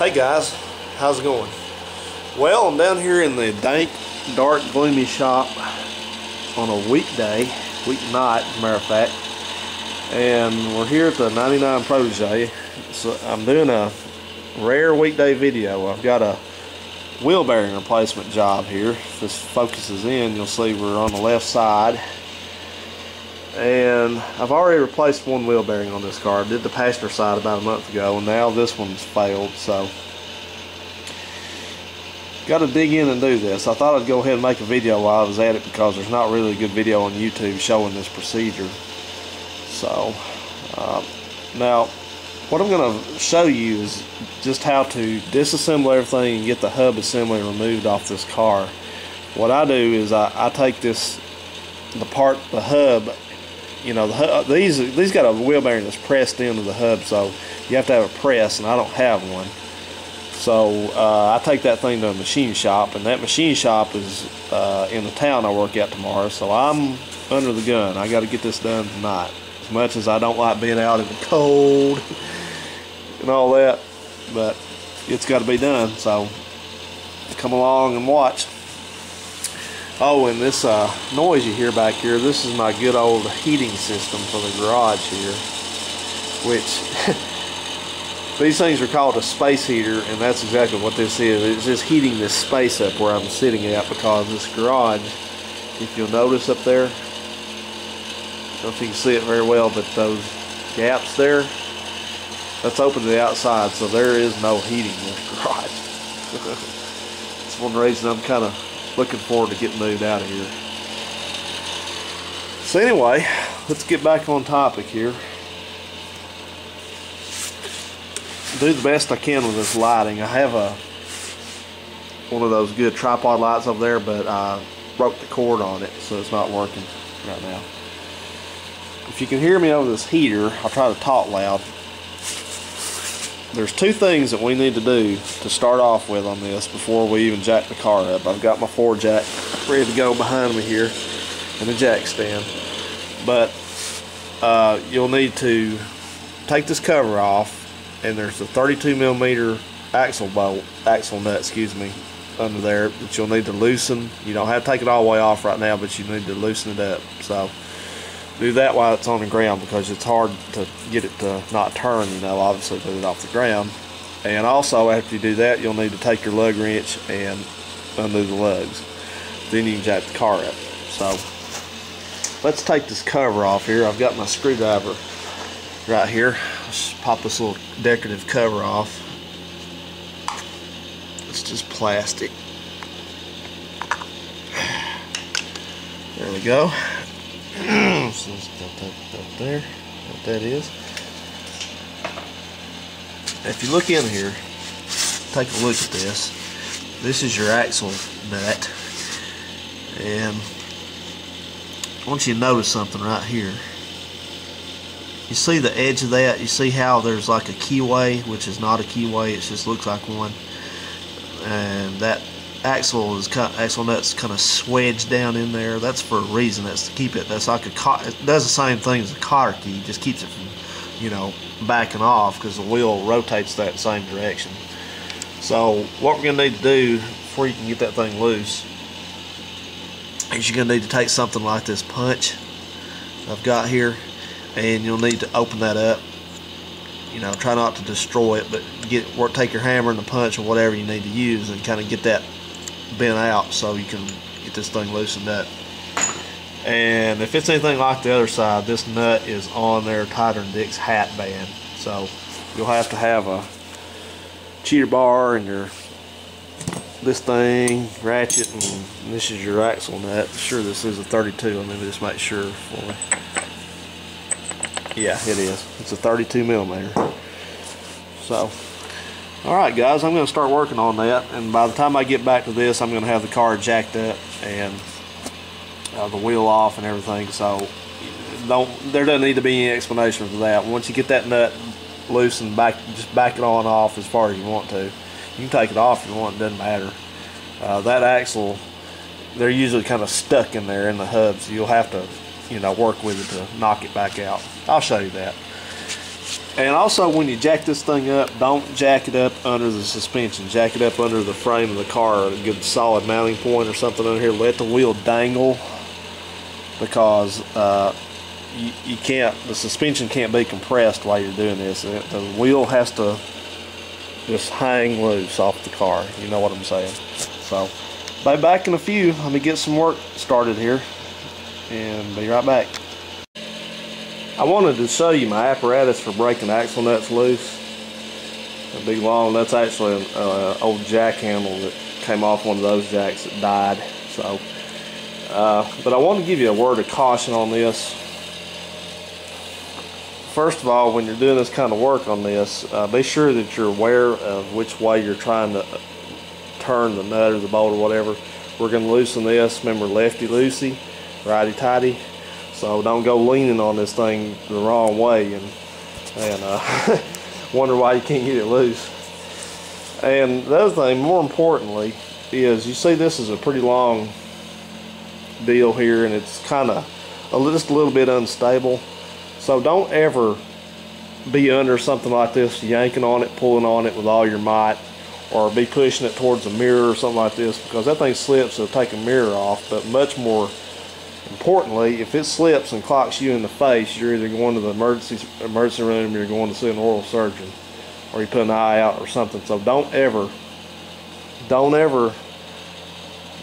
Hey guys, how's it going? Well, I'm down here in the dank, dark, gloomy shop on a weeknight, as a matter of fact, and we're here at the 99 Protege. So I'm doing a rare weekday video. I've got a wheel bearing replacement job here. If this focuses in, you'll see we're on the left side. And I've already replaced one wheel bearing on this car. I did the passenger side about a month ago, and now this one's failed, so got to dig in and do this. I thought I'd go ahead and make a video while I was at it because there's not really a good video on YouTube showing this procedure. So now what I'm going to show you is just how to disassemble everything and get the hub assembly removed off this car. What I do is I take the hub. You know, these got a wheel bearing that's pressed into the hub, so you have to have a press, and I don't have one. So I take that thing to a machine shop, and that machine shop is in the town I work at tomorrow, so I'm under the gun. I got to get this done tonight. As much as I don't like being out in the cold and all that, but it's got to be done, so come along and watch. Oh, and this noise you hear back here, this is my good old heating system for the garage here, which these things are called a space heater, and that's exactly what this is. It's just heating this space up where I'm sitting at, because this garage, if you'll notice up there, I don't know if you can see it very well, but those gaps there, that's open to the outside, so there is no heating in this garage. That's one reason I'm kind of looking forward to getting moved out of here. So anyway, let's get back on topic here. Do the best I can with this lighting. I have one of those good tripod lights over there, but I broke the cord on it, so it's not working right now. If you can hear me over this heater, I'll try to talk loud. There's two things that we need to do to start off with on this before we even jack the car up. I've got my 4-jack ready to go behind me here and the jack stand. But you'll need to take this cover off, and there's a 32mm axle nut, under there that you'll need to loosen. You don't have to take it all the way off right now, but you need to loosen it up. So do that while it's on the ground, because it's hard to get it to not turn, obviously put it off the ground. And also, after you do that, you'll need to take your lug wrench and undo the lugs. Then you can jack the car up. So let's take this cover off here. I've got my screwdriver right here. Let's pop this little decorative cover off. It's just plastic. There we go. So up there, what that is. If you look in here, take a look at this. This is your axle nut, and I want you to notice something right here. You see the edge of that? You see how there's like a keyway, which is not a keyway, it just looks like one, and that axle nut's kind of swedged down in there. That's for a reason. That's to keep it. That's like it does the same thing as a cotter key. It just keeps it from, backing off, because the wheel rotates that same direction. So what we're gonna need to do before you can get that thing loose is you're gonna need to take something like this punch I've got here, and you'll need to open that up. Try not to destroy it, but take your hammer and the punch or whatever you need to use and kind of get that bent out so you can get this thing loosened up. And if it's anything like the other side, this nut is on there tighter than Dick's hat band. So you'll have to have a cheater bar and this thing, ratchet, and this is your axle nut. Sure, this is a 32. Let me just make sure for me. Yeah, it is. It's a 32mm. So, alright guys, I'm going to start working on that, and by the time I get back to this, I'm going to have the car jacked up and the wheel off and everything. So there doesn't need to be any explanation for that. Once you get that nut loose and just back it on off as far as you want to. You can take it off if you want, it doesn't matter. That axle, they're usually kind of stuck in there in the hub, so you'll have to work with it to knock it back out. I'll show you that. And also, when you jack this thing up, don't jack it up under the suspension. Jack it up under the frame of the car, a good solid mounting point or something under here. Let the wheel dangle, because you can't, the suspension can't be compressed while you're doing this. The wheel has to just hang loose off the car. You know what I'm saying? So, be back in a few. Let me get some work started here, and be right back. I wanted to show you my apparatus for breaking axle nuts loose. A big long, that's actually an old jack handle that came off one of those jacks that died. So, but I want to give you a word of caution on this. First of all, when you're doing this kind of work on this, be sure that you're aware of which way you're trying to turn the nut or the bolt or whatever. We're going to loosen this. Remember, lefty loosey, righty tighty. So don't go leaning on this thing the wrong way and wonder why you can't get it loose. And the other thing, more importantly, is you see this is a pretty long deal here, and it's kind of just a little bit unstable. So don't ever be under something like this, yanking on it, pulling on it with all your might, or be pushing it towards a mirror or something like this, because that thing slips, it'll take a mirror off. But much more importantly, if it slips and clocks you in the face, you're either going to the emergency room, you're going to see an oral surgeon, or you put an eye out or something. So don't ever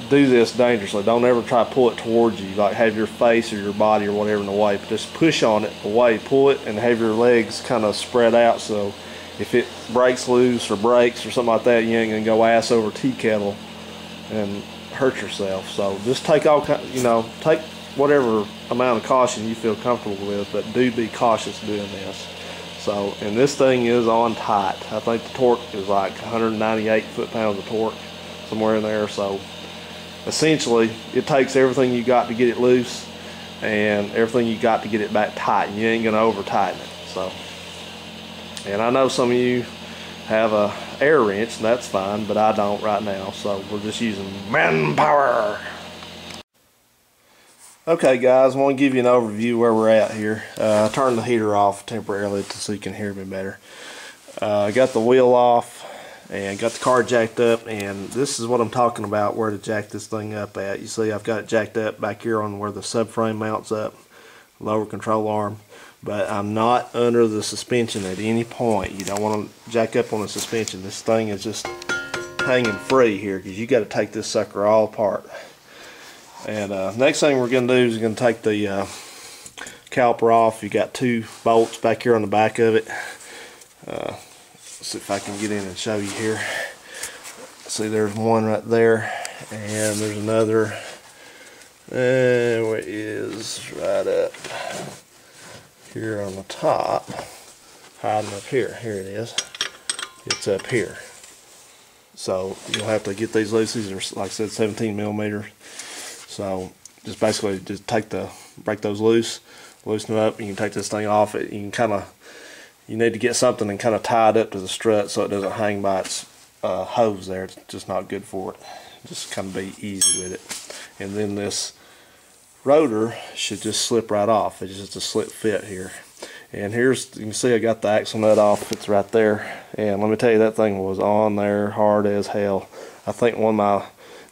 do this dangerously. Don't ever try to pull it towards you, like have your face or your body or whatever in the way. But just push on it away, pull it, and have your legs kind of spread out, so if it breaks loose or breaks or something like that, you ain't gonna go ass over tea kettle and hurt yourself. So just take take whatever amount of caution you feel comfortable with, but do be cautious doing this. So, and this thing is on tight. I think the torque is like 198 foot-pounds of torque, somewhere in there. So essentially, it takes everything you got to get it loose and everything you got to get it back tight. You ain't gonna over tighten it. So, and I know some of you have a air wrench, and that's fine, but I don't right now, so we're just using manpower. Okay guys, I want to give you an overview where we're at here. I turned the heater off temporarily so you can hear me better. I got the wheel off and got the car jacked up, and this is what I'm talking about, where to jack this thing up at. You see I've got it jacked up back here on where the subframe mounts up, lower control arm, but I'm not under the suspension at any point. You don't want to jack up on the suspension. This thing is just hanging free here, because you got to take this sucker all apart. And next thing we're going to do is going to take the caliper off. You got two bolts back here on the back of it. Let's see if I can get in and show you here. See, there's one right there, and there's another. Where it is, right up here on the top, hiding up here. Here it is. It's up here. So you'll have to get these loose. These are, like I said, 17 millimeters. So just basically just break those loose, loosen them up. You can take this thing off. You need to get something and kind of tie it up to the strut so it doesn't hang by its hose there. It's just not good for it. Just kind of be easy with it. And then this rotor should just slip right off. It's just a slip fit here. And here's, you can see I got the axle nut off. It's right there. And let me tell you, that thing was on there hard as hell. I think one of my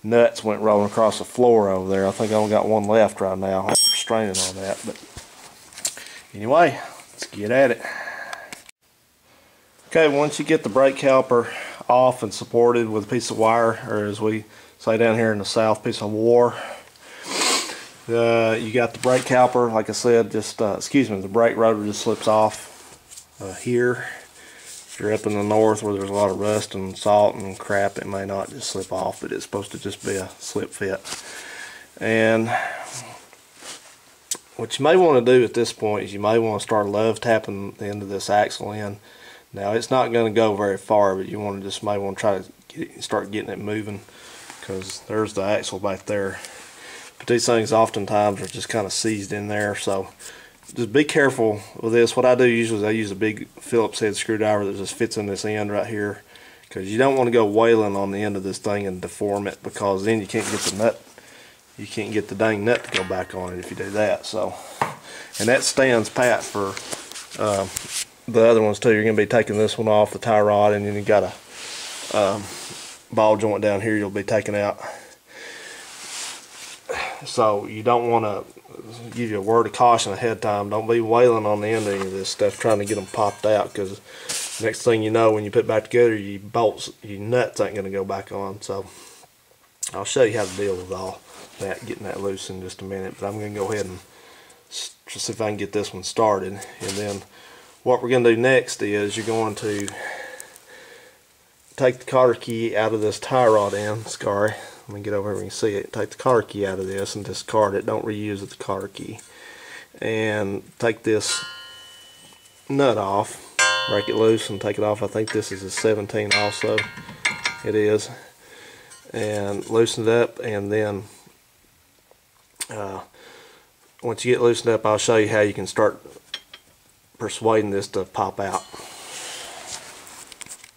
nuts went rolling across the floor over there. I think I only got one left right now. I'm straining on that. But anyway, let's get at it. Okay, once you get the brake caliper off and supported with a piece of wire, or as we say down here in the South, piece of war, you got the brake caliper, like I said, just the brake rotor just slips off here. If you're up in the north where there's a lot of rust and salt and crap, it may not just slip off, but it's supposed to just be a slip fit. And what you may want to do at this point is you may want to start love tapping the end of this axle in. Now it's not going to go very far, but you want to may want to try to start getting it moving, because there's the axle back there. But these things oftentimes are just kind of seized in there, so just be careful with this. What I do usually is I use a big Phillips head screwdriver that just fits in this end right here, because you don't want to go wailing on the end of this thing and deform it, because then you can't get the nut, you can't get the dang nut to go back on it if you do that. So, and that stands pat for the other ones too. You're going to be taking this one off the tie rod, and then you got a ball joint down here you'll be taking out. So you don't want to, give you a word of caution ahead of time, don't be wailing on the end of any of this stuff trying to get them popped out, because next thing you know, when you put it back together, your bolts, your nuts ain't going to go back on. So I'll show you how to deal with all that, getting that loose in just a minute, but I'm going to go ahead and see if I can get this one started. And then what we're going to do next is you're going to take the cotter key out of this tie rod end. Sorry, let me get over here where you can see it. Take the cotter key out of this and discard it. Don't reuse the cotter key. And take this nut off, break it loose and take it off. I think this is a 17 also. It is. And loosen it up, and then once you get loosened up, I'll show you how you can start persuading this to pop out.